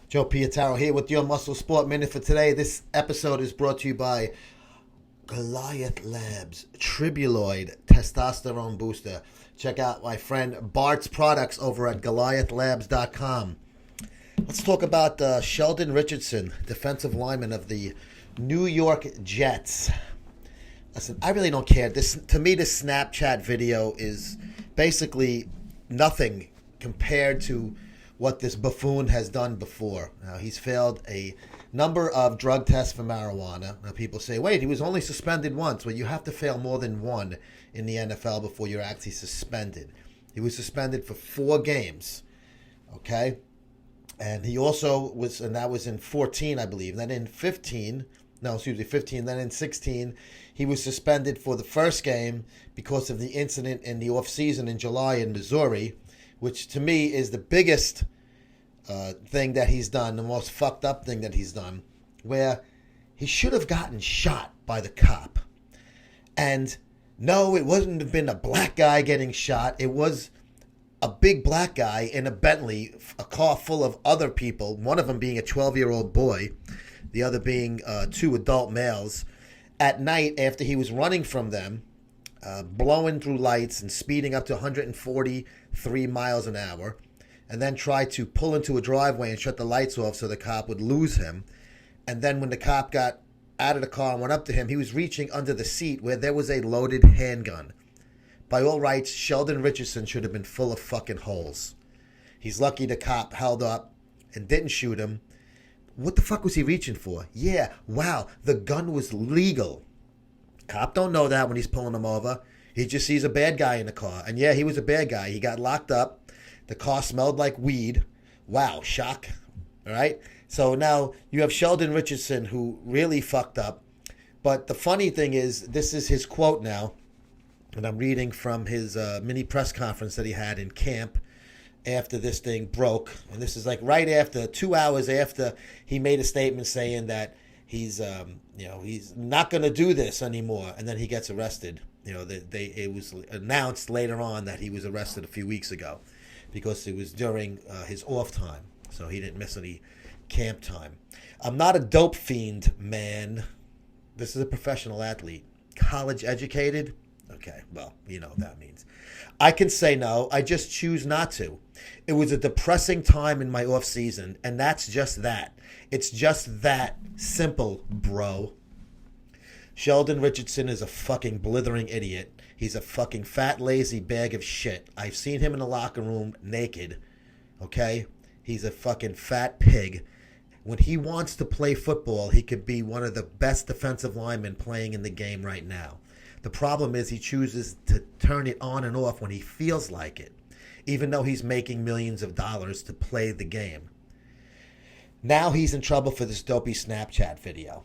Joe Pietaro here with your Muscle Sport Minute for today. This episode is brought to you by Goliath Labs Tribuloid Testosterone Booster. Check out my friend Bart's products over at GoliathLabs.com. Let's talk about Sheldon Richardson, defensive lineman of the New York Jets. Listen, I really don't care. To me, this Snapchat video is basically nothing compared to what this buffoon has done before. Now, he's failed a number of drug tests for marijuana. Now, people say, wait, he was only suspended once. Well, you have to fail more than one in the NFL before you're actually suspended. He was suspended for 4 games, okay? And he also was, and that was in 14, I believe. Then in 15, then in 16, he was suspended for the first game because of the incident in the offseason in July in Missouri, which to me is the biggest thing that he's done, the most fucked up thing that he's done, where he should have gotten shot by the cop. And no, it wouldn't have been a black guy getting shot. It was a big black guy in a Bentley, a car full of other people, one of them being a 12-year-old boy, the other being 2 adult males, at night after he was running from them, blowing through lights and speeding up to 143 miles an hour, and then tried to pull into a driveway and shut the lights off so the cop would lose him. And then when the cop got out of the car and went up to him, he was reaching under the seat where there was a loaded handgun. By all rights, Sheldon Richardson should have been full of fucking holes. He's lucky the cop held up and didn't shoot him. What the fuck was he reaching for? Yeah, wow, the gun was legal. Cop don't know that when he's pulling him over. He just sees a bad guy in the car. And yeah, he was a bad guy. He got locked up. The car smelled like weed. Wow, shock. All right? So now you have Sheldon Richardson who really fucked up. But the funny thing is, this is his quote now. And I'm reading from his mini press conference that he had in camp after this thing broke. And this is like right after, 2 hours after he made a statement saying that he's not going to do this anymore, and then he gets arrested. It was announced later on that he was arrested a few weeks ago because it was during his off time, so he didn't miss any camp time. I'm not a dope fiend, man. This is a professional athlete, college educated. Okay, well, you know what that means. I can say no. I just choose not to. It was a depressing time in my off season, and that's just that. It's just that simple, bro. Sheldon Richardson is a fucking blithering idiot. He's a fucking fat, lazy bag of shit. I've seen him in the locker room naked, okay? He's a fucking fat pig. When he wants to play football, he could be one of the best defensive linemen playing in the game right now. The problem is he chooses to turn it on and off when he feels like it, even though he's making millions of dollars to play the game. Now he's in trouble for this dopey Snapchat video.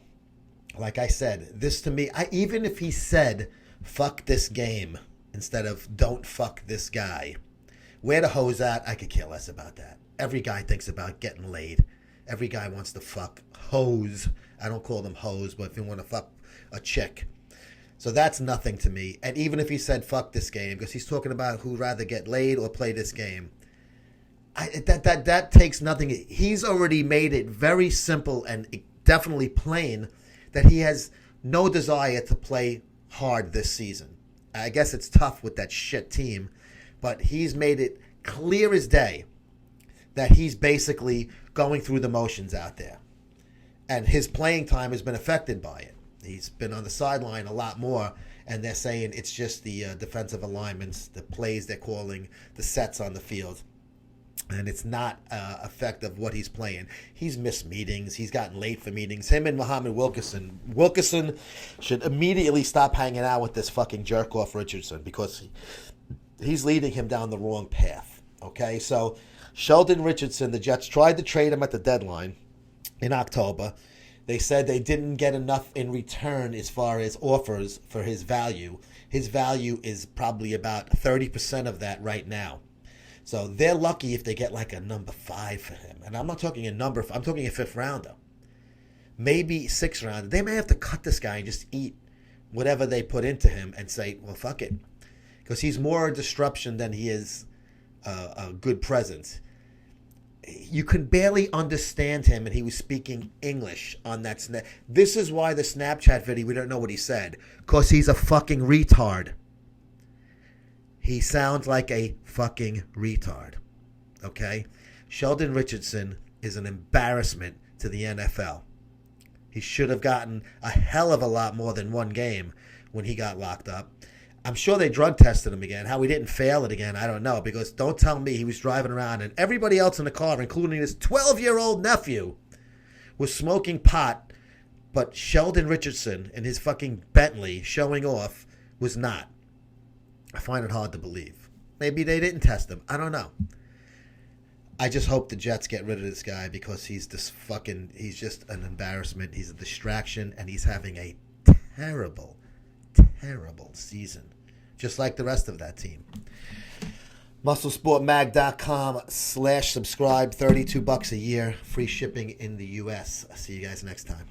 Like I said, this to me, even if he said, fuck this game, instead of don't fuck this guy, where the hose at, I could care less about that. Every guy thinks about getting laid. Every guy wants to fuck hoes. I don't call them hoes, but if you want to fuck a chick. So that's nothing to me. And even if he said fuck this game, because he's talking about who'd rather get laid or play this game, that takes nothing. He's already made it very simple and definitely plain that he has no desire to play hard this season. I guess it's tough with that shit team, but he's made it clear as day that he's basically going through the motions out there. And his playing time has been affected by it. He's been on the sideline a lot more, and they're saying it's just the defensive alignments, the plays they're calling, the sets on the field. And it's not effect of what he's playing. He's missed meetings. He's gotten late for meetings. Him and Muhammad Wilkerson. Wilkerson should immediately stop hanging out with this fucking jerk-off Richardson because he's leading him down the wrong path. Okay, so Sheldon Richardson, the Jets tried to trade him at the deadline in October. They said they didn't get enough in return as far as offers for his value. His value is probably about 30% of that right now. So they're lucky if they get like a number 5 for him. And I'm not talking a number, I'm talking a 5th rounder. Maybe 6th rounder. They may have to cut this guy and just eat whatever they put into him and say, well, fuck it. Because he's more a disruption than he is a good presence. You could barely understand him, and he was speaking English on that snap. This is why the Snapchat video, we don't know what he said, because he's a fucking retard. He sounds like a fucking retard. Okay? Sheldon Richardson is an embarrassment to the NFL. He should have gotten a hell of a lot more than one game when he got locked up. I'm sure they drug tested him again. How he didn't fail it again, I don't know. Because don't tell me he was driving around and everybody else in the car, including his 12-year-old nephew, was smoking pot. But Sheldon Richardson and his fucking Bentley showing off was not. I find it hard to believe. Maybe they didn't test him. I don't know. I just hope the Jets get rid of this guy because he's just an embarrassment. He's a distraction, and he's having a terrible, terrible season. Just like the rest of that team. MuscleSportMag.com/subscribe. $32 a year. Free shipping in the U.S. I'll see you guys next time.